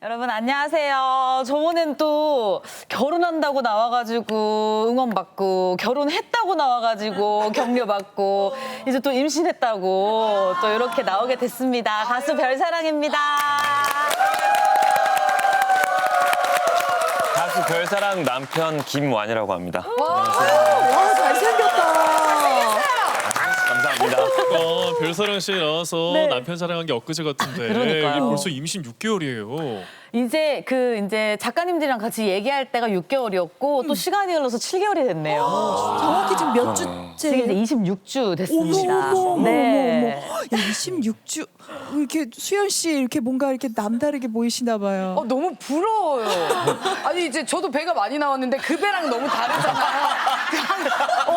여러분 안녕하세요. 저번엔 또 결혼한다고 나와가지고 응원받고 결혼했다고 나와가지고 격려받고 이제 또 임신했다고 또 이렇게 나오게 됐습니다. 가수 별사랑입니다. 가수 별사랑 남편 김완이라고 합니다. 와, 잘생겼다. 감사합니다. 별사랑 씨 나와서 네. 남편 사랑한 게 엊그제 같은데 그러니까요. 이게 벌써 임신 6개월이에요. 이제 이제 작가님들이랑 같이 얘기할 때가 6개월이었고 또 시간이 흘러서 7개월이 됐네요. 정확히 지금 몇 지금 주째? 이제 26주 됐습니다. 어머. 네. 야, 26주. 이렇게 수연 씨 이렇게 뭔가 이렇게 남다르게 보이시나 봐요. 너무 부러워요. 아니 이제 저도 배가 많이 나왔는데 그 배랑 너무 다르잖아요.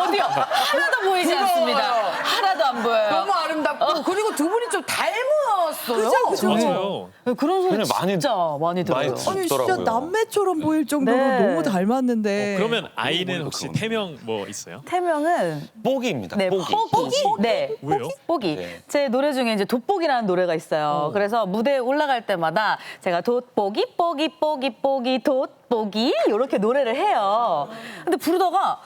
어디요? 하나도 보이지 부러워요. 않습니다. 하나도 안 보여요. 너무 아름답고 그리고 두 분이 좀 닮았어요. 그죠? 맞아요. 그런 소리 근데 많이- 진짜 많이 들어요. 많이 아니 진짜 없더라고요. 남매처럼 보일 정도로 네. 너무 닮았는데. 그러면 아이는 뭐가 혹시 그러네. 태명 뭐 있어요? 태명은 뽀기입니다. 네, 뽀기. 뽀기? 네. 왜요? 뽀기. 네. 제 노래 중에 이제 돋보기라는 노래가 있어요. 그래서 무대에 올라갈 때마다 제가 돋보기, 뽀기, 뽀기, 뽀기, 돋보기 이렇게 노래를 해요. 근데 부르다가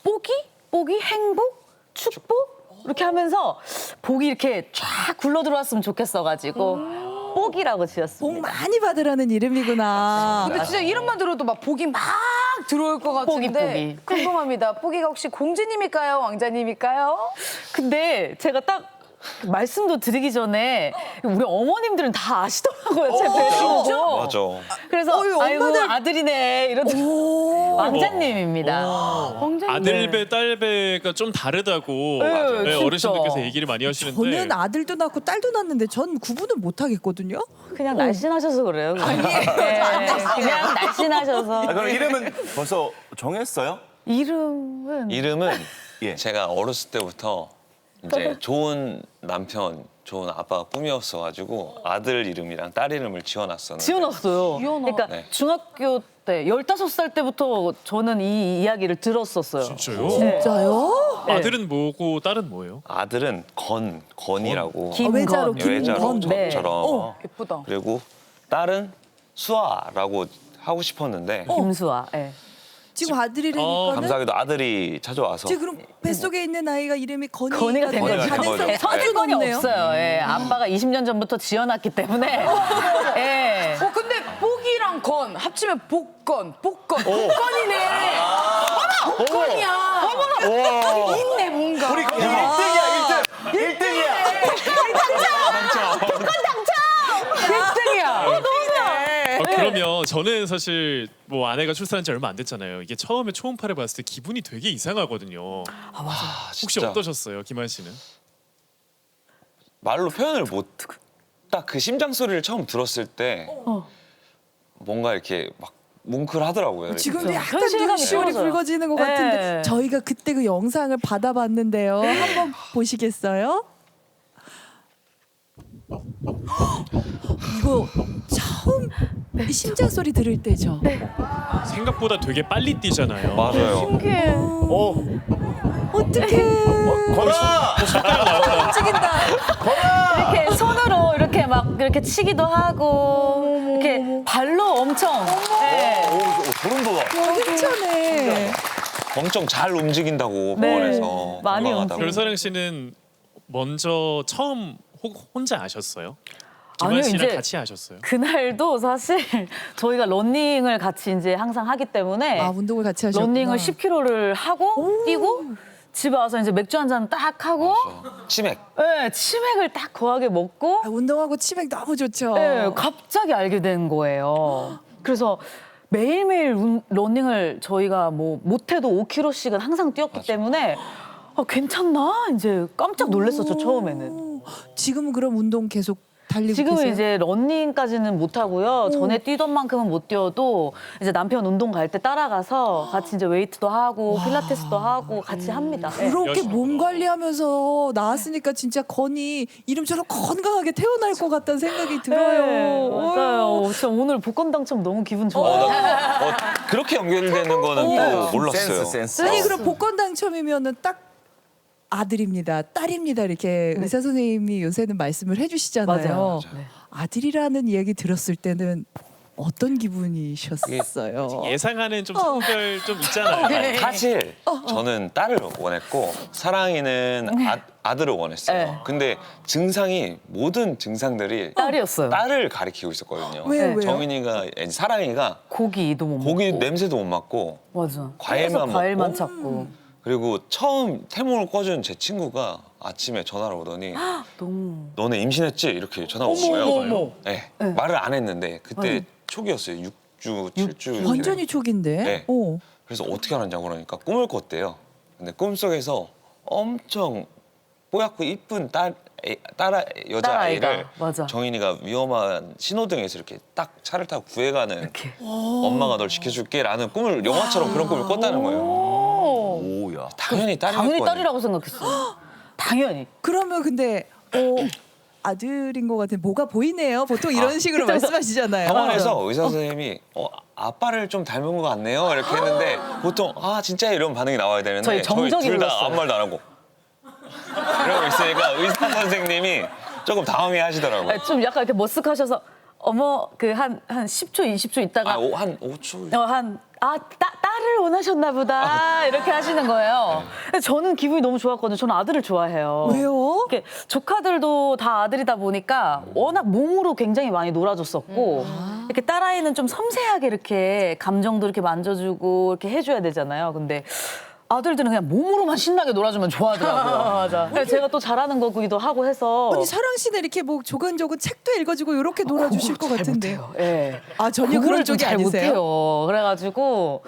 뽀기, 뽀기, 행복, 축복 이렇게 하면서 복이 이렇게 쫙 굴러 들어왔으면 좋겠어가지고 뽀기라고 복 지었습니다. 많이 받으라는 이름이구나. 근데 진짜 이름만 들어도 막 복이 막 들어올 것 같은데 뽀기. 궁금합니다. 뽀기가 혹시 공주님일까요? 왕자님일까요? 근데 제가 딱 말씀도 드리기 전에 우리 어머님들은 다 아시더라고요. 제 배우고. 맞아. 그래서 어이, 아이고 엄마들. 아들이네 이러더라고요. 왕자님입니다. 왕자님. 아들배, 딸배가 좀 다르다고 네, 진짜. 어르신들께서 얘기를 많이 하시는데 저는 아들도 낳고 딸도 낳는데 전 구분을 못 하겠거든요. 그냥 날씬하셔서 그래요. 네, 그냥 날씬하셔서. 그럼 이름은 벌써 정했어요? 이름은 예. 제가 어렸을 때부터 이제 좋은 남편, 좋은 아빠가 꿈이었어가지고 아들 이름이랑 딸 이름을 지어놨었는데 지어놨어요. 그러니까 네. 중학교 때 15살 때부터 저는 이 이야기를 들었었어요. 진짜요? 진짜요? 네. 아들은 뭐고 딸은 뭐예요? 아들은 건이라고 외자로 김건. 김건. 외자로 네. 저처럼 예쁘다. 그리고 딸은 수아라고 하고 싶었는데 김수아. 네. 지금 아들이라니까는 감사하게도 아들이 찾아와서 지금 그럼 뱃속에 있는 아이가 이름이 건이가 된 건이가 거죠. 된 거죠. 네, 선택권이 없네요. 없어요. 예, 아빠가 20년 전부터 지어놨기 때문에. 예. 근데 복이랑 건 합치면 복건, 복건이네. 어머, 복건이야. 어머나, 있네 뭔가. 우리 1등이야, 1등. 1등이야. 1등이야. 그러면 저는 사실 뭐 아내가 출산한 지 얼마 안 됐잖아요. 이게 처음에 초음파를 봤을 때 기분이 되게 이상하거든요. 혹시 진짜 어떠셨어요, 김한 씨는? 말로 표현을 못. 딱 그 심장 소리를 처음 들었을 때 뭔가 이렇게 막 뭉클하더라고요. 지금도 약간 현실감이 눈시울이 떨어져요. 붉어지는 것 네. 같은데 저희가 그때 그 영상을 받아봤는데요. 한번 보시겠어요? 이거 처음 이 심장 소리 들을 때죠. 생각보다 되게 빨리 뛰잖아요. 맞아요. 어떡해. 건아! 움직인다. 이렇게 손으로 이렇게 막 이렇게 치기도 하고 이렇게 발로 엄청. 예. 소름 돋아. 괜찮네. 엄청 잘 움직인다고 네. 병원에서 많이 건강하다고. 별사랑 씨는 먼저 처음 혼자 아셨어요? 김한 아니요, 씨랑 이제 같이 아셨어요? 그날도 사실 저희가 러닝을 같이 이제 항상 하기 때문에 아, 운동을 같이 하셨구나. 러닝을 10km를 하고 뛰고 집에 와서 이제 맥주 한 잔 딱 하고 치맥. 네, 치맥을 딱 거하게 먹고 아, 운동하고 치맥 너무 좋죠. 네, 갑자기 알게 된 거예요. 그래서 매일매일 러닝을 저희가 뭐 못해도 5km씩은 항상 뛰었기 때문에 괜찮나? 이제 깜짝 놀랐었죠, 처음에는. 지금은 그럼 운동 계속 달리고 지금은 계세요? 이제 러닝까지는 못 하고요. 전에 뛰던 만큼은 못 뛰어도 이제 남편 운동 갈 때 따라가서 같이 이제 웨이트도 하고 필라테스도 하고 같이 합니다. 네. 그렇게 열심히 몸 하구나. 관리하면서 나왔으니까 진짜 건이 이름처럼 건강하게 태어날 것 같다는 생각이 들어요. 네, 맞아요. 진짜 오늘 복권 당첨 너무 기분 좋아요. 그렇게 연결되는 거는 또 몰랐어요. 센스. 아니 그럼 복권 당첨이면은 딱 아들입니다, 딸입니다 이렇게 의사 선생님이 요새는 말씀을 해주시잖아요. 맞아요. 네. 아들이라는 이야기 들었을 때는 어떤 기분이셨어요? 예상하는 좀 성별 좀 있잖아요. 네. 사실 저는 딸을 원했고 사랑이는 아들을 원했어요. 네. 근데 증상이 모든 증상들이 딸이었어요. 딸을 가리키고 있었거든요. 왜요? 왜요? 정인이가 사랑이가 고기도 못 고기 먹고. 냄새도 못 맡고 맞아. 과일만 계속 과일만 먹고. 찾고. 그리고 처음 태몽을 꿔준 제 친구가 아침에 전화를 오더니 너무. 너네 임신했지? 이렇게 전화가 온 거예요. 어머. 네. 말을 안 했는데 그때 초기였어요. 6주, 7주. 완전히 초기인데. 네. 어. 그래서 어떻게 하느냐고 그러니까 꿈을 꿨대요. 근데 꿈속에서 엄청 뽀얗고 이쁜 여자 딸아이가. 아이를 맞아. 정인이가 위험한 신호등에서 이렇게 딱 차를 타고 구해가는 이렇게. 엄마가 널 지켜줄게라는 꿈을 영화처럼 그런 꿈을 꿨다는 거예요. 오야. 당연히 당연히 딸이었거든요. 딸이라고 생각했어. 당연히. 그러면 근데 아들인 것 같은 뭐가 보이네요. 보통 이런 식으로 말씀하시잖아요. 병원에서 의사 선생님이 아빠를 좀 닮은 것 같네요 이렇게 했는데 보통 진짜 이런 반응이 나와야 되는데 저희 정적이 둘 다 흘렀어요. 아무 말도 안 하고 이러고 있으니까 의사 선생님이 조금 당황해 하시더라고요. 좀 약간 이렇게 머쓱하셔서 어머 그 한 10초 20초 있다가 한 5초. 딸을 원하셨나 보다 이렇게 하시는 거예요. 근데 저는 기분이 너무 좋았거든요. 저는 아들을 좋아해요. 왜요? 이렇게 조카들도 다 아들이다 보니까 워낙 몸으로 굉장히 많이 놀아줬었고 이렇게 딸아이는 좀 섬세하게 이렇게 감정도 이렇게 만져주고 이렇게 해줘야 되잖아요. 근데 아들들은 그냥 몸으로만 신나게 놀아주면 좋아하더라고요. 맞아. 제가 또 잘하는 거기도 하고 해서 아니 사랑 씨는 이렇게 뭐 조근조근 책도 읽어주고 이렇게 놀아주실 것 같은데. 예. 아 전혀 그거를 그런 좀 쪽이 잘 아니세요? 못해요. 그래가지고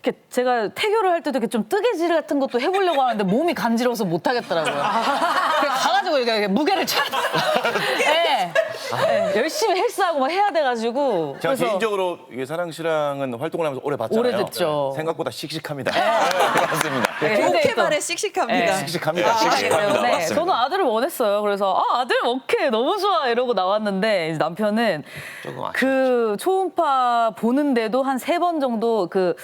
이렇게 제가 태교를 할 때도 이렇게 좀 뜨개질 같은 것도 해보려고 하는데 몸이 간지러워서 못 하겠더라고요. 그래서 가가지고 이렇게 무게를 쳐. 예. 예. 열심히 헬스하고 막 해야 돼가지고. 제가 그래서 개인적으로 이게 사랑 씨랑은 활동을 하면서 오래 봤잖아요. 오래됐죠. 생각보다 씩씩합니다. 맞습니다. 예, 근데 좋게 또- 말해 씩씩합니다. 예. 씩씩합니다. 그렇기 씩씩합니다. 때문에 맞습니다. 저는 아들을 원했어요. 그래서 아들 오케이 너무 좋아 이러고 나왔는데 이제 남편은 조금 아쉽죠. 그 초음파 보는데도 한 3번 정도 그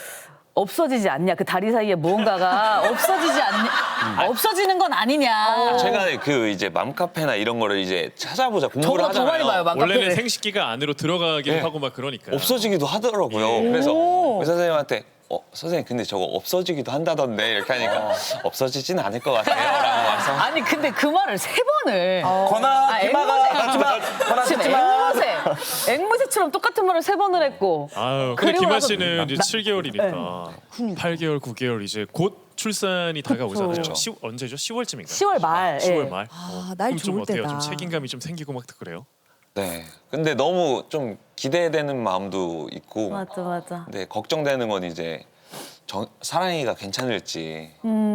없어지지 않냐 그 다리 사이에 무언가가 없어지지 않냐 없어지는 건 아니냐. 최근에 그 이제 맘카페나 이런 거를 이제 찾아보자 공부를 저보다 더 많이 봐요. 하잖아요. 맘카페를. 원래는 생식기가 안으로 들어가기도 네. 하고 막 그러니까. 없어지기도 하더라고요. 그래서 의사 선생님한테 선생님 근데 저거 없어지기도 한다던데 이렇게 하니까 없어지진 않을 것 같아요. 라고 와서 아니 근데 그 말을 3번을 거나 기마가 갖지마. 거나 지금 듣지마. 앵무새처럼 똑같은 말을 3번을 했고 아유, 근데 그리고 김아 나서 씨는 이제 7개월이니까 8개월, 9개월 이제 곧 출산이 다가오잖아요. 그쵸. 언제죠? 10월쯤인가요? 10월 말. 10월 예. 말. 날 그럼 좀 좋을 어때요? 때다. 좀 책임감이 좀 생기고 막 그래요? 네. 근데 너무 좀 기대되는 마음도 있고 맞아. 근데 걱정되는 건 이제 사랑이가 괜찮을지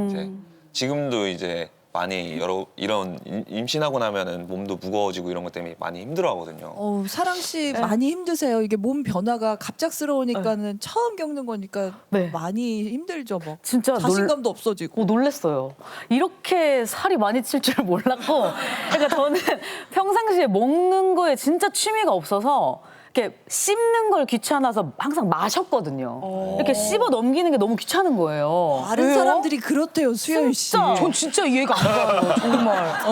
이제 지금도 이제 많이 이런 임신하고 나면은 몸도 무거워지고 이런 것 때문에 많이 힘들어하거든요. 사랑 씨 네. 많이 힘드세요. 이게 몸 변화가 갑작스러우니까는 처음 겪는 거니까 네. 많이 힘들죠. 뭐 진짜 자신감도 없어지고. 놀랬어요. 이렇게 살이 많이 찔 줄 몰랐고, 그러니까 저는 평상시에 먹는 거에 진짜 취미가 없어서 이렇게 씹는 걸 귀찮아서 항상 마셨거든요. 이렇게 씹어 넘기는 게 너무 귀찮은 거예요. 다른 왜요? 사람들이 그렇대요, 수연 씨. 진짜. 전 진짜 이해가 안 가요. 정말.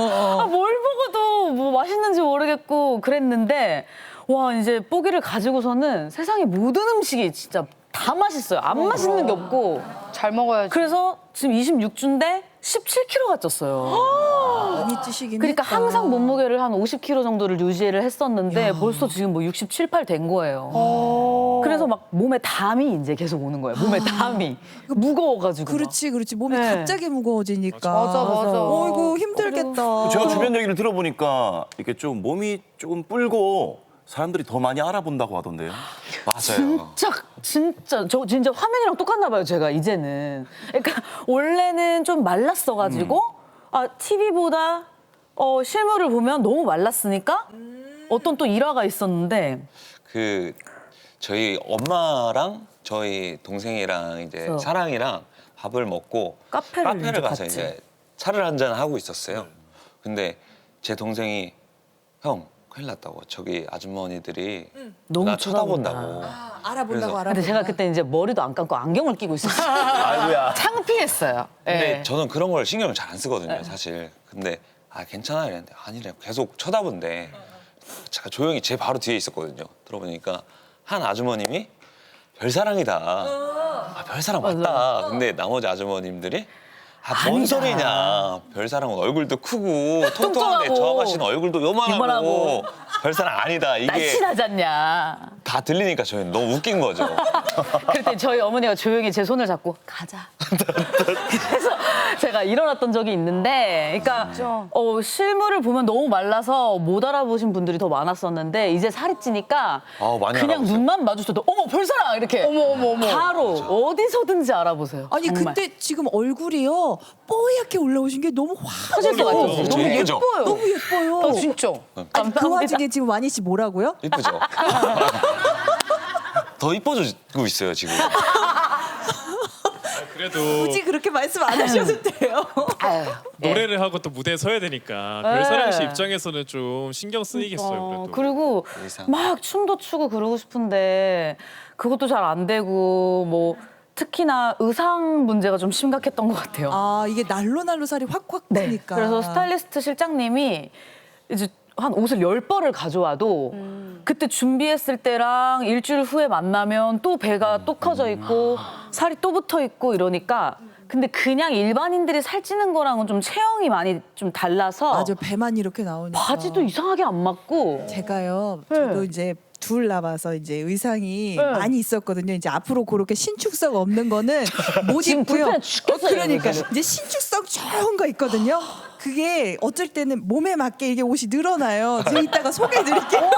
뭘 먹어도 뭐 맛있는지 모르겠고 그랬는데 와 이제 뽀기를 가지고서는 세상의 모든 음식이 진짜 다 맛있어요. 안 맛있는 게 없고. 잘 먹어야지. 그래서 지금 26주인데 17kg가 쪘어요. 많이 찌시긴 그러니까 했다. 항상 몸무게를 한 50kg 정도를 유지를 했었는데 벌써 지금 뭐 67, 8 된 거예요. 그래서 막 몸에 담이 이제 계속 오는 거예요. 몸에 담이. 무거워가지고. 막. 그렇지. 몸이 네. 갑자기 무거워지니까. 맞아. 어이구 힘들겠다. 제가 주변 얘기를 들어보니까 이렇게 좀 몸이 조금 뿔고 사람들이 더 많이 알아본다고 하던데요. 맞아요. 진짜 진짜 화면이랑 똑같나 봐요. 제가 이제는. 그러니까 원래는 좀 말랐어가지고 TV보다 실물을 보면 너무 말랐으니까 어떤 또 일화가 있었는데 그 저희 엄마랑 저희 동생이랑 이제 그래서 사랑이랑 밥을 먹고 카페를 이제 가서 같이. 이제 차를 한잔 하고 있었어요. 근데 제 동생이 형 큰일 났다고 저기 아주머니들이 너무 나 쳐다본다. 쳐다본다고. 알아본다고 그래서- 알아본다. 근데 제가 그때 이제 머리도 안 감고 안경을 끼고 있었어요. 아이고야. 창피했어요. 근데 예. 저는 그런 걸 신경을 잘 안 쓰거든요, 사실. 근데 괜찮아 이랬는데 아니래. 계속 쳐다본대. 제가 조용히 제 바로 뒤에 있었거든요. 들어보니까 한 아주머님이 별사랑이다. 아, 별사랑 맞다. 근데 나머지 아주머님들이 뭔 소리냐. 별사랑은 얼굴도 크고 통통한데 뚱뚱하고 저 아가씨는 얼굴도 요만하고 요만하고. 별사랑 아니다. 이게 날씬하지 않냐. 다 들리니까 저희는 너무 웃긴 거죠. 그때 저희 어머니가 조용히 제 손을 잡고 가자. 그래서 제가 일어났던 적이 있는데, 그러니까 실물을 보면 너무 말라서 못 알아보신 분들이 더 많았었는데 이제 살이 찌니까 많이 그냥 알아보세요. 눈만 마주쳐도 어머 별사랑 이렇게 어머. 바로 어디서든지 알아보세요. 아니 정말. 근데 지금 얼굴이요 뽀얗게 올라오신 게 너무 터질 것 환해서 같아요. 너무 예쁘죠? 예뻐요. 너무 예뻐요. 아, 진짜. 아니, 그 와중에 지금 와니 씨 뭐라고요? 이쁘죠? 더 이뻐지고 있어요, 지금. 그래도 굳이 그렇게 말씀 안 하셔도 돼요. 노래를 하고 또 무대에 서야 되니까 별사랑 씨 입장에서는 좀 신경 쓰이겠어요. 그래도. 그리고 의상. 막 춤도 추고 그러고 싶은데 그것도 잘 안 되고 뭐 특히나 의상 문제가 좀 심각했던 것 같아요. 아 이게 날로 살이 확확 네. 찌니까. 그래서 스타일리스트 실장님이 이제 한 옷을 10벌을 가져와도 그때 준비했을 때랑 일주일 후에 만나면 또 배가 또 커져 있고 살이 또 붙어 있고 이러니까 근데 그냥 일반인들이 살찌는 거랑은 좀 체형이 많이 좀 달라서 맞아 배만 이렇게 나오니까. 바지도 이상하게 안 맞고 제가요. 네. 저도 이제 둘 남아서 이제 의상이 네. 많이 있었거든요. 이제 앞으로 그렇게 신축성 없는 거는 못 지금 입고요. 불편해 죽겠어요, 그러니까 여기는. 이제 신축성 좋은 거 있거든요. 그게 어쩔 때는 몸에 맞게 이게 옷이 늘어나요. 제가 이따가 소개해드릴게요.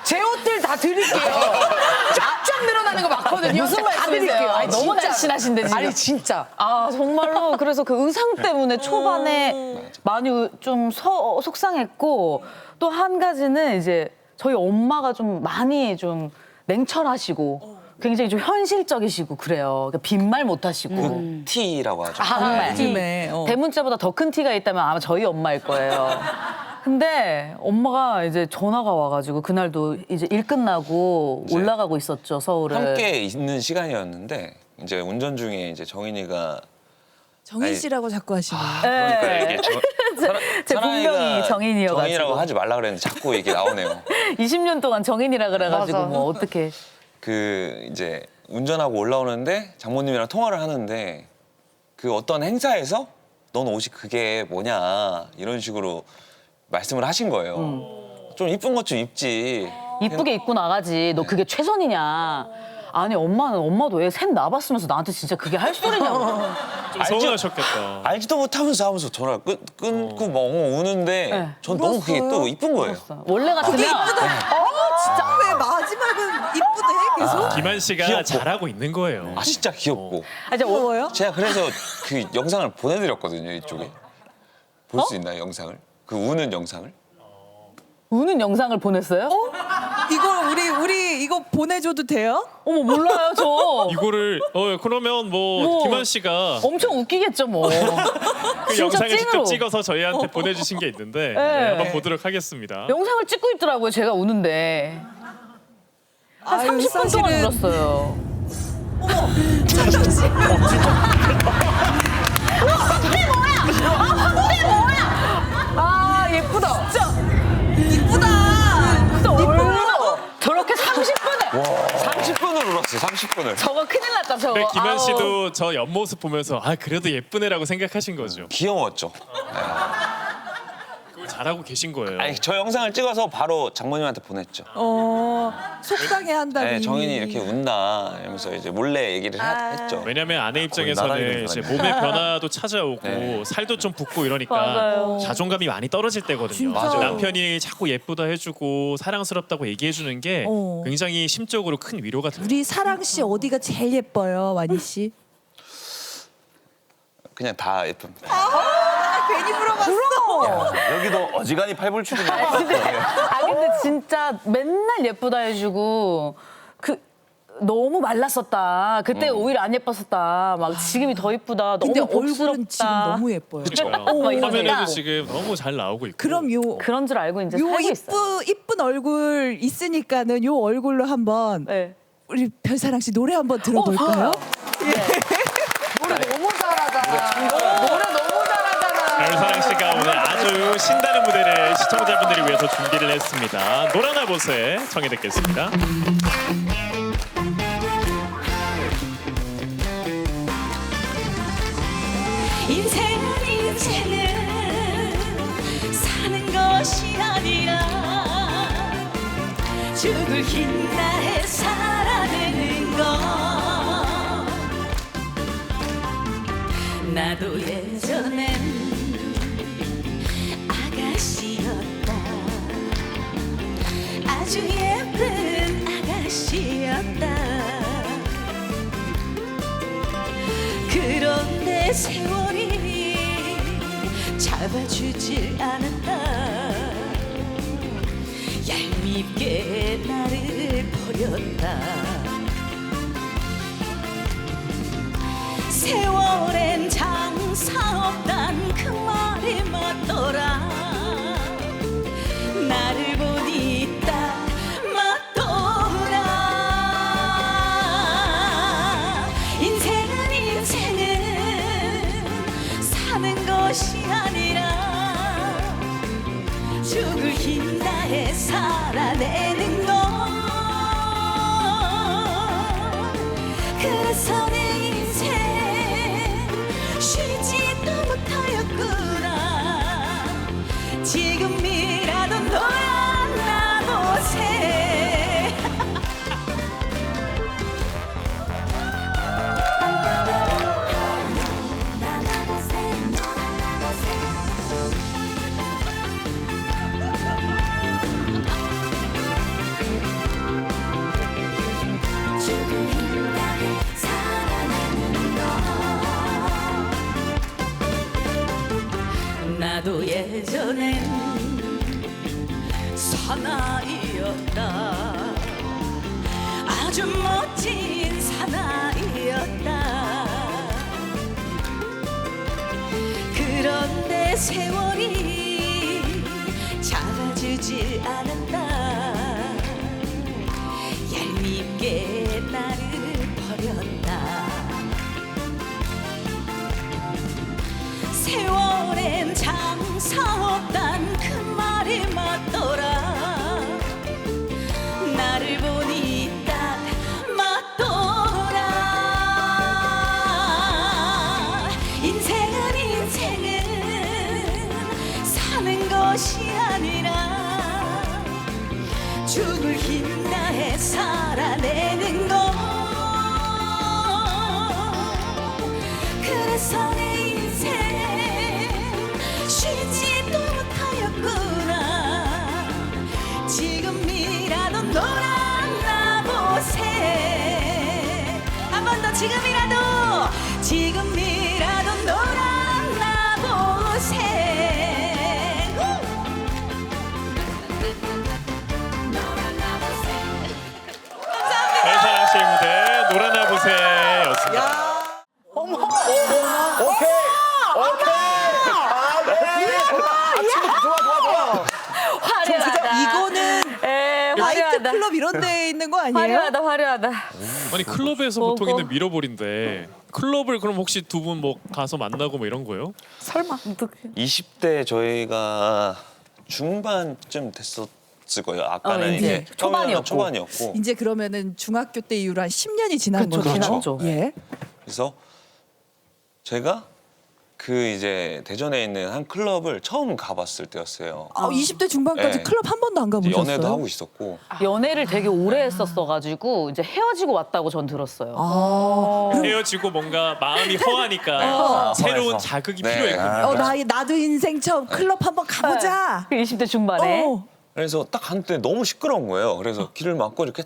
제 옷들 다 드릴게요. 쫙쫙 늘어나는 거 맞거든요. 무슨 다 말씀이세요? 드릴게요. 아니, 너무 진짜. 날씬하신데, 지금. 아니 진짜. 아 정말로 그래서 그 의상 때문에 초반에 많이 좀 속상했고 또 한 가지는 이제 저희 엄마가 좀 많이 좀 냉철하시고 굉장히 좀 현실적이시고 그래요. 그러니까 빈말 못하시고 그 T라고 하죠. 정말 요즘에, 대문자보다 더 큰 티가 있다면 아마 저희 엄마일 거예요. 근데 엄마가 이제 전화가 와가지고 그날도 이제 일 끝나고 이제 올라가고 있었죠 서울을. 함께 있는 시간이었는데 이제 운전 중에 이제 정인이가 정인 아니, 씨라고 자꾸 하시네요. 그러니까 네. 이게 제 분명히 정인이어가지고. 정인이라고 하지 말라 그랬는데 자꾸 이게 나오네요. 20년 동안 정인이라 그래가지고 맞아. 뭐 어떻게 그 이제 운전하고 올라오는데 장모님이랑 통화를 하는데 그 어떤 행사에서 넌 옷이 그게 뭐냐 이런 식으로 말씀을 하신 거예요. 좀 이쁜 것 좀 입지. 이쁘게 입고 나가지. 너 그게 최선이냐? 아니 엄마도 애 셋 낳아봤으면서 나한테 진짜 그게 할 소리냐고. 좀 알죠? 서운하셨겠다. 알지도 못하면서 하면서 전화를 끊고 막 우는데 네. 전 너무 그게 또 이쁜 거예요. 원래 같으면 진짜 왜 마지막은 이쁘대 계속? 김한 씨가 귀엽고. 잘하고 있는 거예요. 아 진짜 귀엽고. 아, 이제 뭐요? 제가 그래서 그 영상을 보내드렸거든요 이쪽에. 볼 수 있나요 영상을? 그 우는 영상을? 우는 영상을 보냈어요? 이거 우리 이거 보내줘도 돼요? 어머 몰라요 저. 이거를 그러면 뭐 김한 씨가 엄청 웃기겠죠 뭐. 그 진짜 영상을 직접 찐으로. 찍어서 저희한테 보내주신 게 있는데 네. 한번 보도록 하겠습니다. 영상을 찍고 있더라고요 제가 우는데. 한 아유, 30분 동안 사실은- 울었어요. 아 예쁘다. 진짜 이쁘다. 진짜 얼마나 저렇게 30분을 30분을 울었어요 30분을. 저거 큰일 났다 저거. 근데 김한 아우. 씨도 저 옆모습 보면서 아 그래도 예쁜 애라고 생각하신 거죠. 귀여웠죠. 그걸 잘하고 계신 거예요. 아니 저 영상을 찍어서 바로 장모님한테 보냈죠. 속상해 한다니. 네, 정인이 이렇게 운다 이러면서 이제 몰래 얘기를 했죠. 왜냐면 아내 나라 입장에서는 이런 이제 사람이야. 몸의 변화도 찾아오고 네. 살도 좀 붓고 이러니까 맞아요. 자존감이 많이 떨어질 때거든요. 진짜. 맞아요. 남편이 자꾸 예쁘다 해주고 사랑스럽다고 얘기해주는 게 굉장히 심적으로 큰 위로가 돼요. 우리 사랑 씨 어디가 제일 예뻐요, 와니 씨? 그냥 다 예쁩니다. 괜히 물어봤어. 여기도 어지간히 팔불출이네. 근데 진짜 맨날 예쁘다 해주고 그 너무 말랐었다. 그때 오히려 안 예뻤었다. 막 지금이 더 예쁘다. 너무 근데 복스럽다. 얼굴은 지금 너무 예뻐요. 그렇죠. 막 이러니까. 화면에도 지금 너무 잘 나오고 있고. 그럼 요 그런 줄 알고 이제 살고 있어요. 이쁜 얼굴 있으니까는 요 얼굴로 한번 네. 우리 별사랑 씨 노래 한번 들어볼까요? 노래 너무 잘하잖아. 노래 너무 잘하잖아. 별사랑 씨가 오늘 아주 신나는 무대를 시청자분들을 위해서 준비를 했습니다. 노라나 보세 청해 듣겠습니다. 인생은 사는 것이 아니라 죽을 힘다해 살아내는 것. 나도 예전엔 아가씨였다. 아주 예쁜 아가씨였다. 그런데 세월이 잡아주질 않았다. 얄밉게 나를 버렸다. 세월엔 장사 없단 그 말이 맞더라. 나를 보니 딱 맞더라. 인생은 사는 것이 아니라 죽을 힘 다해 살아내는 것. 그래서 내 인생 쉬지도 못하였구나. 지금이라도 놀아나보세. 나도 예전엔 사나이였다. 아주 멋진 사나이였다. 그런데 세월이 잡아주질 않았다. 얄밉게 나를 버렸다. 세월엔 장사 없단 그 말이 맞더라. 나를 보니 딱 맞더라. 인생은 사는 것이 아니라 죽을 힘 다해 살아내는 것. 그래서 내 인생 쉬지도 못하였구나. 지금이라도 놀아나보세. 한 번 더 지금이라도 놀아나보세. 배사랑 씨의 무대 노라나 보세였습니다. 화려하다. 이거는 에, 나이트 화려하다. 클럽 이런 데 있는 거 아니에요? 화려하다, 화려하다. 아니 클럽에서 뭐, 보통 뭐. 있는 미러볼인데 클럽을 그럼 혹시 두 분 뭐 가서 만나고 뭐 이런 거예요? 설마 어떡해. 20대 저희가 중반쯤 됐었을 거예요. 아까는 이제 이제 초반이었고. 초반이었고. 이제 그러면은 중학교 때 이후로 한 10년이 지난 그쵸, 거죠. 지났죠. 예. 그래서 제가 그 이제 대전에 있는 한 클럽을 처음 가봤을 때였어요. 20대 중반까지 네. 클럽 한 번도 안 이제 가보셨어요? 연애도 하고 있었고. 연애를 되게 오래 했었어가지고 이제 헤어지고 왔다고 전 들었어요. 헤어지고 뭔가 마음이 허하니까 새로운 허해서. 자극이 네. 필요했군요. 나도 인생 처음 클럽 한번 가보자. 그 20대 중반에. 그래서 딱 갔는데 너무 시끄러운 거예요. 그래서 길을 막고 이렇게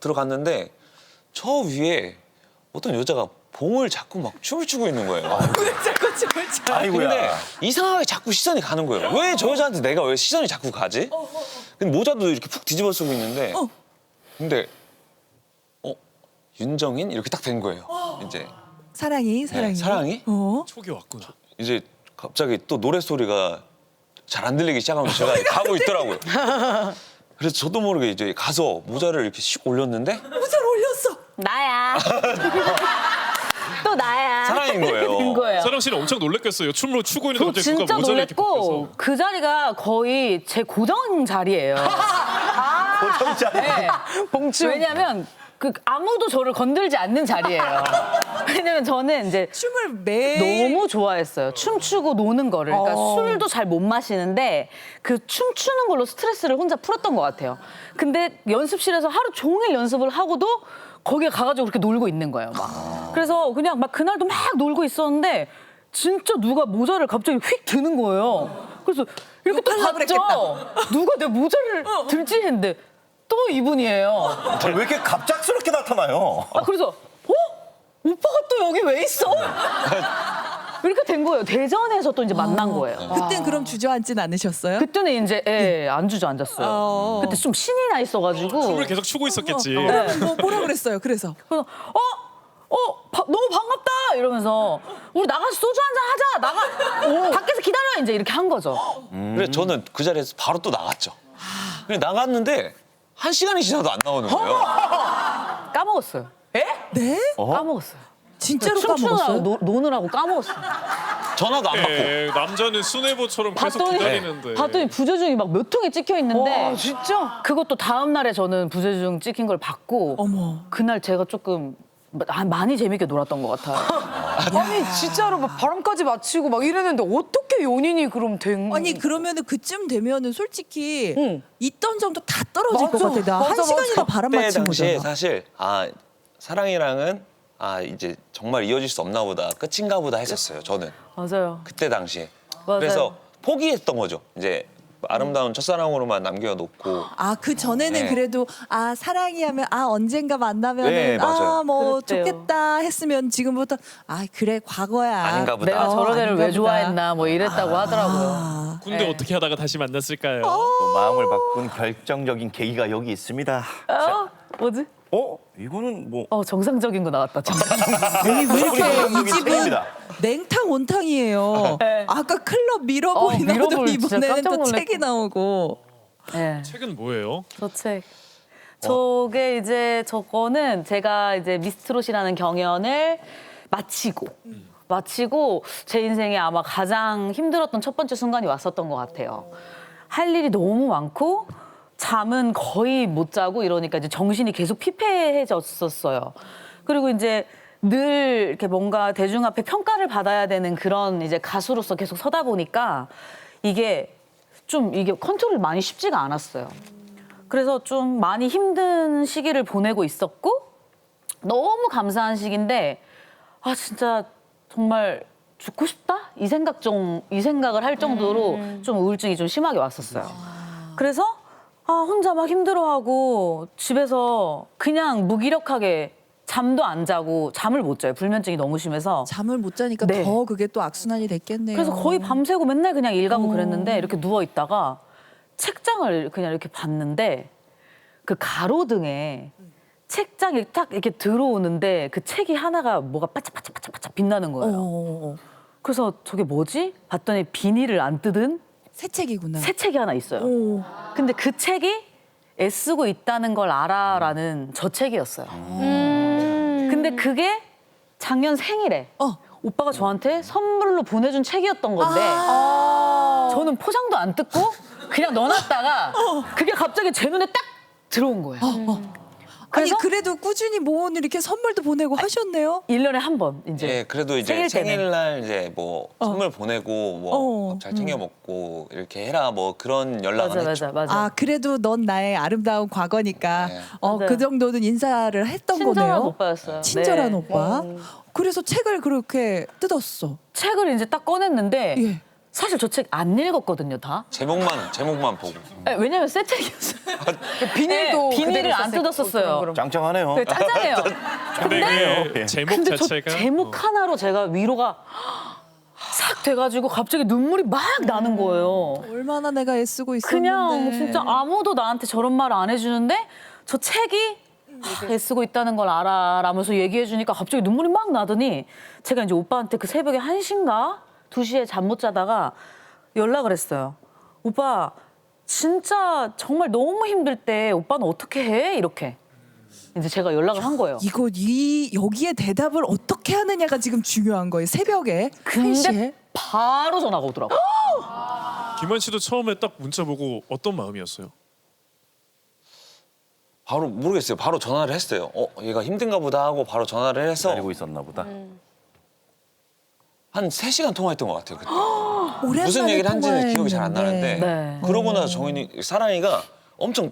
들어갔는데 저 위에 어떤 여자가 봉을 자꾸 막 춤을 추고 있는 거예요. 자꾸 춤을 춰. 근데 이상하게 자꾸 시선이 가는 거예요. 왜 저 여자한테 내가 왜 시선이 자꾸 가지? 근데 모자도 이렇게 푹 뒤집어 쓰고 있는데 근데 윤정인 이렇게 딱 된 거예요. 이제 사랑이. 네, 사랑이 촉이 왔구나. 이제 갑자기 또 노래 소리가 잘 안 들리기 시작하면서 제가 가고 있더라고요. 그래서 저도 모르게 이제 가서 모자를 이렇게 씩 올렸는데 모자를 올렸어. 나야. 또 또 나야. 사랑인 거예요. 된 거예요. 사랑 씨는 엄청 놀랐겠어요. 춤으로 추고 있는데 저 갑자기 진짜 누가 모자를 이렇게 놀랬고 벗겨서. 그 자리가 거의 제 고정 자리예요. 고정자. 네. 왜냐면 그 아무도 저를 건들지 않는 자리예요. 왜냐면 저는 이제 춤을 매일 너무 좋아했어요. 춤추고 노는 거를. 그러니까 술도 잘 못 마시는데 그 춤추는 걸로 스트레스를 혼자 풀었던 것 같아요. 근데 연습실에서 하루 종일 연습을 하고도 거기에 가가지고 그렇게 놀고 있는 거예요. 막. 그래서 그냥 막 그날도 막 놀고 있었는데 진짜 누가 모자를 갑자기 휙 드는 거예요. 그래서 이렇게 또 욕하려고 봤죠. 누가 내 모자를 들지 했는데 또 이분이에요. 왜 이렇게 갑작스럽게 나타나요? 아, 그래서 오빠가 또 여기 왜 있어? 이렇게 된 거예요. 대전에서 또 이제 만난 거예요. 그땐 그럼 주저앉진 않으셨어요? 그때는 이제 안 주저앉았어요. 그때 좀 신이 나 있어가지고. 춤을 계속 추고 있었겠지. 그러면 뭐라 그랬어요? 그래서 그래서 너무 반갑다 이러면서 우리 나가서 소주 한잔 하자. 밖에서 기다려 이제 이렇게 한 거죠. 그래서 저는 그 자리에서 바로 또 나갔죠. 근데 나갔는데 1시간이 지나도 안 나오는 거예요. 까먹었어요. 네? 까먹었어요. 진짜로 춤추느라고 까먹었어요? 노느라고 까먹었어요. 전화도 안 받고. 예, 남자는 수뇌보처럼 계속 봤더니 기다리는데. 봤더니 부재중이 막 몇 통에 찍혀 있는데 와, 진짜? 그것도 다음 날에 저는 부재중 찍힌 걸 받고 어머. 그날 제가 조금 많이 재밌게 놀았던 것 같아요. 아니 진짜로 막 발음까지 맞히고 막 이랬는데 어떻게 연인이 그럼 된? 아니 그러면은 그쯤 되면은 솔직히 응. 있던 정도 다 떨어질 맞아. 것 같아. 나 맞아, 한 시간이나 바람 그때 맞힌 당시에 거잖아. 사실 사랑이랑은 이제 정말 이어질 수 없나 보다, 끝인가 보다 했었어요. 저는 맞아요. 그때 당시에. 맞아요. 그래서 포기했던 거죠. 이제 아름다운 첫사랑으로만 남겨놓고. 그 전에는 네. 그래도 사랑이 하면 언젠가 만나면은 네, 맞아요. 뭐 그랬대요. 좋겠다 했으면 지금부터 그래 과거야. 아닌가 보다. 내가 저런 애를 아닌가 왜 보다. 좋아했나 뭐 이랬다고 하더라고요. 근데 네. 어떻게 하다가 다시 만났을까요? 또 마음을 바꾼 결정적인 계기가 여기 있습니다. 뭐지? 이거는 뭐 정상적인 거 나왔다. 왜 이렇게 이 집은 책입니다. 냉탕 온탕이에요. 네. 아까 클럽 미러볼이 나오던 미러볼 진짜 이번에는 깜짝 또 놀랐고. 책이 나오고. 네. 책은 뭐예요? 저 책. 저게 이제 저거는 제가 이제 미스트롯이라는 경연을 마치고 제 인생에 아마 가장 힘들었던 첫 번째 순간이 왔었던 것 같아요. 할 일이 너무 많고 잠은 거의 못 자고 이러니까 이제 정신이 계속 피폐해졌었어요. 그리고 이제 늘 이렇게 뭔가 대중 앞에 평가를 받아야 되는 그런 이제 가수로서 계속 서다 보니까 이게 컨트롤이 많이 쉽지가 않았어요. 그래서 좀 많이 힘든 시기를 보내고 있었고 너무 감사한 시기인데 진짜 정말 죽고 싶다? 이 생각을 할 정도로 좀 우울증이 좀 심하게 왔었어요. 그래서 혼자 막 힘들어하고 집에서 그냥 무기력하게 잠도 안 자고 잠을 못 자요. 불면증이 너무 심해서. 잠을 못 자니까 네. 더 그게 또 악순환이 됐겠네요. 그래서 거의 밤새고 맨날 그냥 일 가고 그랬는데 이렇게 누워 있다가 책장을 그냥 이렇게 봤는데 그 가로등에 책장이 딱 이렇게 들어오는데 그 책이 하나가 뭐가 바짝바짝 빛나는 거예요. 그래서 저게 뭐지? 봤더니 비닐을 안 뜯은 새 책이구나. 새 책이 하나 있어요. 근데 그 책이 애쓰고 있다는 걸 알아라는 저 책이었어요. 근데 그게 작년 생일에 오빠가 저한테 선물로 보내준 책이었던 건데 저는 포장도 안 뜯고 그냥 넣어놨다가 그게 갑자기 제 눈에 딱 들어온 거예요. 아니 그래서 그래도 꾸준히 모은 이렇게 선물도 보내고 하셨네요. 1년에 한 번 이제 예, 그래도 이제 생일 때는. 생일날 이제 뭐 선물 보내고 뭐 잘 챙겨 먹고 이렇게 해라 뭐 그런 연락은 했죠. 맞아. 그래도 넌 나의 아름다운 과거니까 네. 맞아요. 그 정도는 인사를 했던 친절한 거네요. 오빠였어요. 친절한 네. 오빠. 그래서 책을 그렇게 뜯었어. 책을 이제 딱 꺼냈는데 예. 사실 저 책 안 읽었거든요, 다. 제목만 보고. 네, 왜냐면 새 책이었어요. 비닐도 네, 비닐을 안 그대로 뜯었었어요. 그럼. 짱짱하네요. 네, 짜장해요. 근데 그 제목 근데 저 자체가 제목 하나로 제가 위로가 싹 돼가지고 갑자기 눈물이 막 나는 거예요. 얼마나 내가 애쓰고 있었는데. 그냥 진짜 아무도 나한테 저런 말 안 해주는데 저 책이 애쓰고 있다는 걸 알아라면서 얘기해주니까 갑자기 눈물이 막 나더니 제가 이제 오빠한테 그 새벽에 1시인가 2시에 잠 못 자다가 연락을 했어요. 오빠 진짜 정말 너무 힘들 때 오빠는 어떻게 해? 이렇게. 이제 제가 연락을 한 거예요. 이거 여기에 대답을 어떻게 하느냐가 지금 중요한 거예요. 새벽에 1시에. 근데 바로 전화가 오더라고요. 김한 씨도 처음에 딱 문자 보고 어떤 마음이었어요? 바로 모르겠어요. 바로 전화를 했어요. 얘가 힘든가 보다 하고 바로 전화를 해서 기다리고 있었나 보다. 한 3시간 통화했던 것 같아요. 그때. 오랜만에 무슨 얘기를 한지는 기억이 잘 안 통화했는데. 나는데 네. 그러고 나서 사랑이가 엄청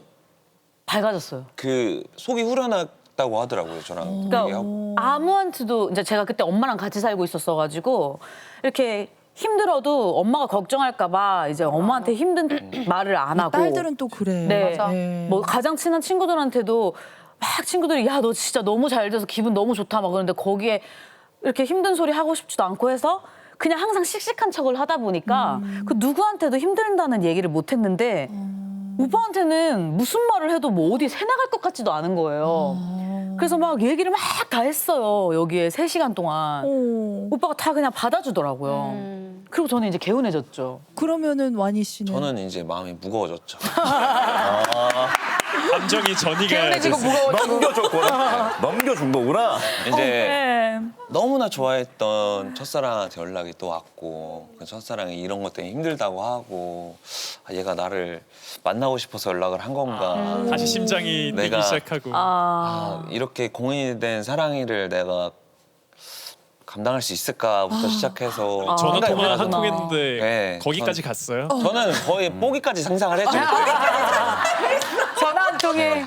밝아졌어요. 그 속이 후련했다고 하더라고요. 저랑 그러니까 얘기하고. 아무한테도 이제 제가 그때 엄마랑 같이 살고 있었어가지고 이렇게 힘들어도 엄마가 걱정할까봐 이제 엄마한테 힘든 말을 안 하고. 딸들은 또 그래. 네. 네. 뭐 가장 친한 친구들한테도 막 친구들이 야 너 진짜 너무 잘 돼서 기분 너무 좋다 막 그러는데 거기에 이렇게 힘든 소리 하고 싶지도 않고 해서 그냥 항상 씩씩한 척을 하다 보니까 그 누구한테도 힘들다는 얘기를 못 했는데 오빠한테는 무슨 말을 해도 뭐 어디 새 나갈 것 같지도 않은 거예요. 그래서 막 얘기를 막 다 했어요. 여기에 3시간 동안. 오빠가 다 그냥 받아주더라고요. 그리고 저는 이제 개운해졌죠. 그러면은 와니 씨는 저는 이제 마음이 무거워졌죠. 감정이 전이가 개운해지고 됐어요. 넘겨줬구나. 넘겨준 거구나. 이제 네. 너무나 좋아했던 첫사랑한테 연락이 또 왔고 그 첫사랑이 이런 것 때문에 힘들다고 하고 얘가 나를 만나고 싶어서 연락을 한 건가. 다시 심장이 뛰기 내가- 시작하고. 이렇게 공인이 된 사랑이를 내가 감당할 수 있을까부터 시작해서 전화 생각이 통화 한 많아서. 통 했는데 네, 거기까지 갔어요? 저는 거의 뽀기까지 상상을 했죠. 전화 한 통에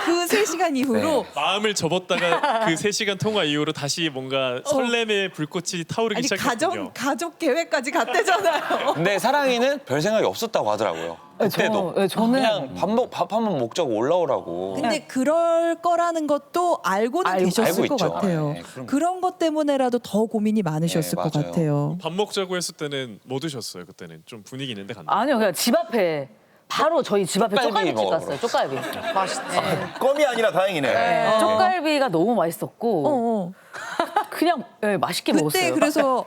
그 3시간 이후로 네. 마음을 접었다가 그 3시간 통화 이후로 다시 뭔가 설렘의 불꽃이 타오르기 아니 시작했군요. 가족 계획까지 갔대잖아요. 근데 사랑이는 별 생각이 없었다고 하더라고요. 그때도 저는 그냥 밥 한 번 먹자고 올라오라고. 근데 그럴 거라는 것도 알고는 알고 계셨을 알고 것 있죠. 같아요. 네, 그럼요. 그런 것 때문에라도 더 고민이 많으셨을 네, 것 맞아요. 같아요. 밥 먹자고 했을 때는 뭐 드셨어요? 그때는 좀 분위기 있는데 갔나요? 아니요 그냥 집 앞에 바로 저희 집 앞에 쪽갈비 쪽갈비집 먹으러. 갔어요. 쪽갈비. 맛있지. 껌이 아니라 다행이네. 네, 쪽갈비가 너무 맛있었고 그냥 네, 맛있게 그때 먹었어요. 그래서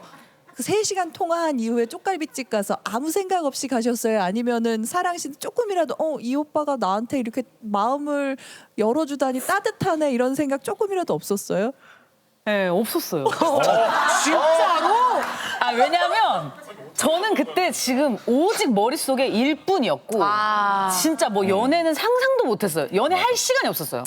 그 3시간 통화한 이후에 쪽갈비집 가서 아무 생각 없이 가셨어요? 아니면은 사랑 씨는 조금이라도 이 오빠가 나한테 이렇게 마음을 열어주다니 따뜻하네 이런 생각 조금이라도 없었어요? 네, 없었어요. 진짜로? 왜냐면 저는 그때 지금 오직 머릿속에 일뿐이었고 진짜 뭐 연애는 상상도 못했어요. 연애할 시간이 없었어요.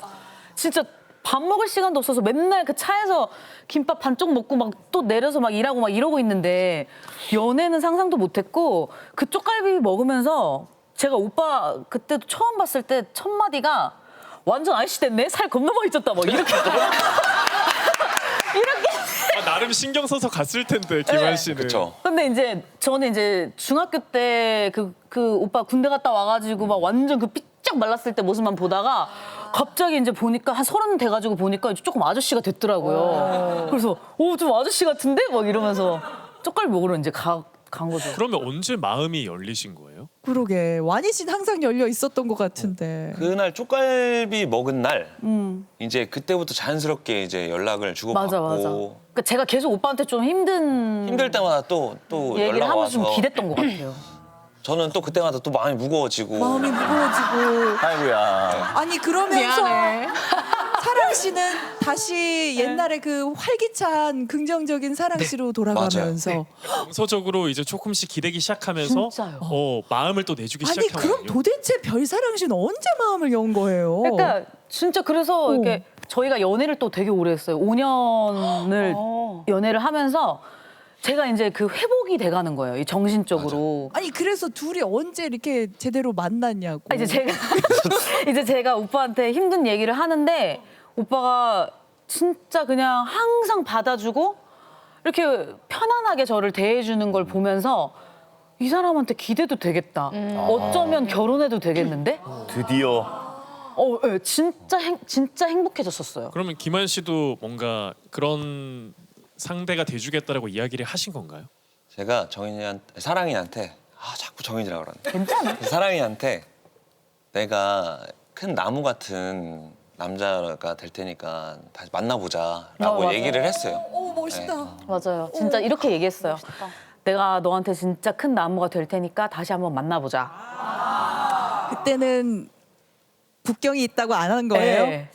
진짜 밥 먹을 시간도 없어서 맨날 그 차에서 김밥 반쪽 먹고 막 또 내려서 막 일하고 막 이러고 있는데 연애는 상상도 못했고 그 쪽갈비 먹으면서 제가 오빠 그때도 처음 봤을 때 첫 마디가 완전 아저씨 됐네? 살 겁나 많이 쪘다 막 이렇게 이렇게 나름 신경 써서 갔을 텐데 김한 씨는. 그렇죠. 근데 이제 저는 이제 중학교 때 그 오빠 군대 갔다 와가지고 막 완전 그 삐쩍 말랐을 때 모습만 보다가 갑자기 이제 보니까 한 30 돼가지고 보니까 조금 아저씨가 됐더라고요. 그래서 좀 아저씨 같은데 막 이러면서 쪽갈비 먹으러 이제 간 거죠. 그러면 언제 마음이 열리신 거예요? 그러게 와니 씨는 항상 열려 있었던 것 같은데. 그날 쪽갈비 먹은 날 이제 그때부터 자연스럽게 이제 연락을 주고받고 맞아. 그러니까 제가 계속 오빠한테 좀 힘들 때마다 또 얘기를 연락 하면서 좀 와서 기댔던 것 같아요. 저는 또 그때마다 또 마음이 무거워지고 마음이 무거워지고. 아이고야. 아니 그러면서 미안해. 사랑 씨는 다시 옛날에 그 활기찬 긍정적인 사랑 씨로 돌아가면서 정서적으로 이제 조금씩 기대기 시작하면서 진짜요. 마음을 또 내주기 아니 시작한 그럼 거예요. 도대체 별사랑 씨는 언제 마음을 연 거예요? 그러니까 진짜 그래서 이렇게 저희가 연애를 또 되게 오래 했어요. 5년을 연애를 하면서 제가 이제 그 회복이 돼가는 거예요. 이 정신적으로. 아니 그래서 둘이 언제 이렇게 제대로 만났냐고. 이제 제가 오빠한테 힘든 얘기를 하는데 오빠가 진짜 그냥 항상 받아주고 이렇게 편안하게 저를 대해주는 걸 보면서 이 사람한테 기대도 되겠다. 어쩌면 결혼해도 되겠는데? 드디어. 네, 진짜 행복해졌었어요. 그러면 김한 씨도 뭔가 그런 상대가 돼주겠다라고 이야기를 하신 건가요? 제가 사랑이한테 자꾸 정인이라 그러네. 괜찮아. 사랑이한테 내가 큰 나무 같은 남자가 될 테니까 다시 만나보자라고 맞아요. 얘기를 했어요. 오 멋있다. 맞아요. 진짜 이렇게 얘기했어요. 내가 너한테 진짜 큰 나무가 될 테니까 다시 한번 만나보자. 그때는 국경이 있다고 안 한 거예요? 네.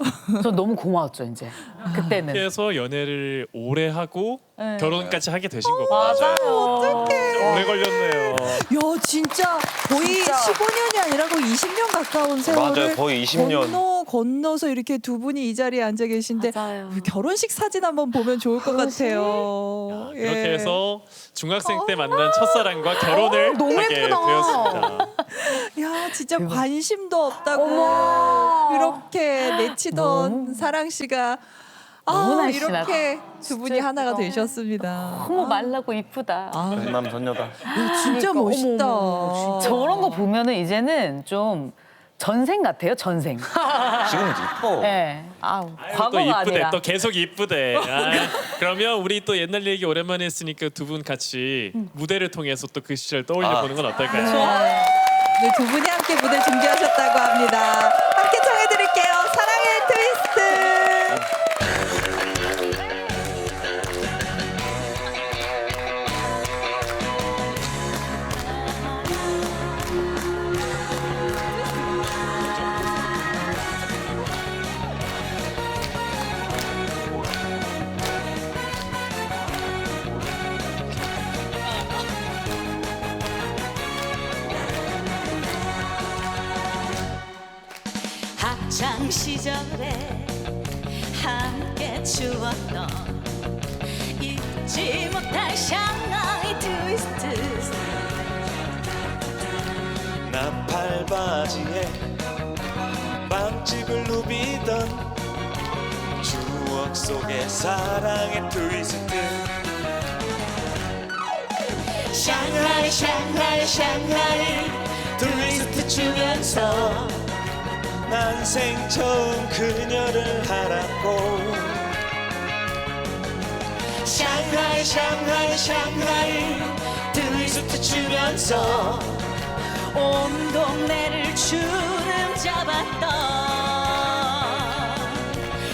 저 너무 고마웠죠 이제 그때는. 그래서 연애를 오래 하고 네. 결혼까지 하게 되신 거고. 맞아요. 오래 걸렸네요. 야 진짜 거의 진짜. 15년이 아니라 거의 20년 가까운 세월을 맞아요. 거의 20년. 건너서 이렇게 두 분이 이 자리에 앉아 계신데 맞아요. 결혼식 사진 한번 보면 좋을 것 같아요. 예. 이렇게 해서 중학생 때 만난 첫사랑과 결혼을 너무 하게 예쁘다. 되었습니다. 야 진짜 관심도 없다고 이렇게 내치던 사랑 씨가 너무 날씬하다. 이렇게 두 분이 하나가 되셨습니다. 너무 말라고 이쁘다. 남선녀다. 진짜 멋있다. 저런 거 보면은 이제는 좀 전생 같아요 전생. 지금은 이뻐. 네. 아우 또 과거가 이쁘대. 아니라. 또 계속 이쁘대. 그러면 우리 또 옛날 얘기 오랜만에 했으니까 두 분 같이 무대를 통해서 또 그 시절 떠올려 보는 건 어떨까요? 네, 두 분이 함께 무대 준비하셨다고 합니다. 함께 청해드릴게요. 사랑의 트위스트. 학창 시절에 함께 추었던 잊지 못할 샹하이 트위스트. 나팔 바지에 빵집을 누비던 추억 속의 사랑의 트위스트. 샹하이 샹하이 샹하이 트위스트 추면서 난생 처음 그녀를 알았고 샹하이 샹하이 샹하이 트위스트 추면서 온 동네를 주름 잡았던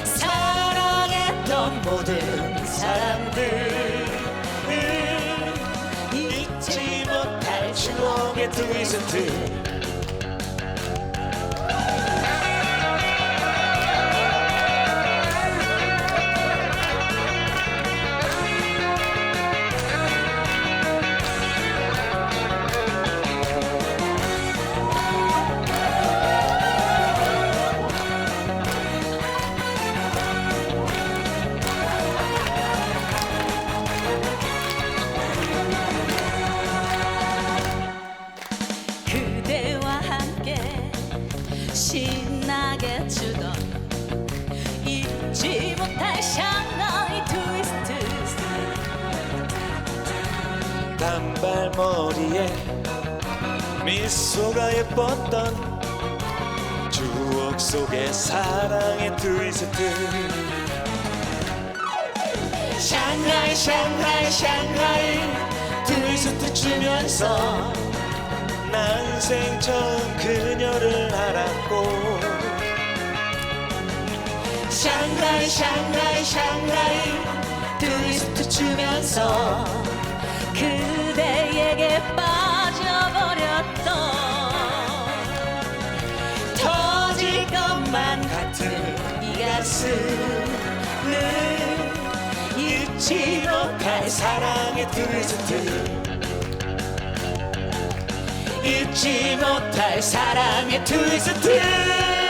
사랑했던 모든 사람들 잊지 못할 추억의 트위스트. 그대와 함께 신나게 추던 잊지 못할 샹하이 트위스트. 단발머리에 미소가 예뻤던 추억 속의 사랑의 트위스트. 샹하이 샹하이 샹하이 트위스트 추면서 난생 처음 그녀를 알았고 샹하이 샹하이 샹하이 트위스트 추면서 그대에게 빠져버렸던 터질 것만 같은 이 가슴을 잊지 못할 사랑의 트위스트. 잊지 못할 사랑의 트위스트.